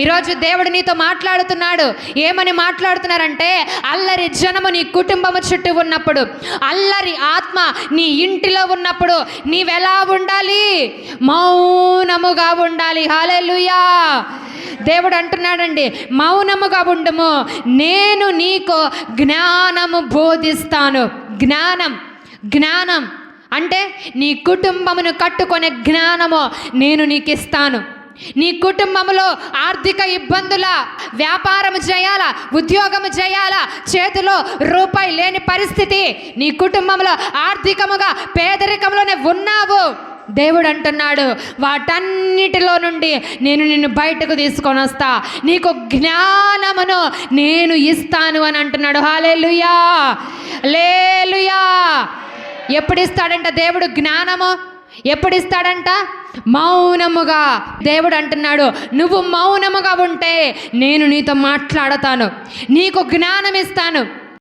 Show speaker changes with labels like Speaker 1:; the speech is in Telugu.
Speaker 1: ఈరోజు దేవుడు నీతో మాట్లాడుతున్నాడు. ఏమని మాట్లాడుతున్నారంటే, అల్లరి జనము నీ కుటుంబము చుట్టూ ఉన్నప్పుడు, అల్లరి ఆత్మ నీ ఇంటిలో ఉన్నప్పుడు నీవెలా ఉండాలి? మౌనముగా ఉండాలి. హల్లెలూయా. దేవుడు అంటున్నాడండి, మౌనముగా ఉండుము, నేను నీకు జ్ఞానము బోధిస్తాను. జ్ఞానం అంటే నీ కుటుంబమును కట్టుకునే జ్ఞానము నేను నీకు ఇస్తాను. నీ కుటుంబంలో ఆర్థిక ఇబ్బందుల, వ్యాపారం చేయాలా, ఉద్యోగము చేయాలా, చేతిలో రూపాయి లేని పరిస్థితి, నీ కుటుంబంలో ఆర్థికముగా పేదరికంలోనే ఉన్నావు. దేవుడు అంటున్నాడు, వాటన్నిటిలో నుండి నేను నిన్ను బయటకు తీసుకొని వస్తా, నీకు జ్ఞానమును నేను ఇస్తాను అని అంటున్నాడు. హల్లెలూయా, హల్లెలూయా. ఎప్పుడు ఇస్తాడంట దేవుడు జ్ఞానము? ఎప్పుడు ఇస్తాడంట? మౌనముగా. దేవుడు అంటున్నాడు, నువ్వు మౌనముగా ఉంటే నేను నీతో మాట్లాడతాను, నీకు జ్ఞానం ఇస్తాను.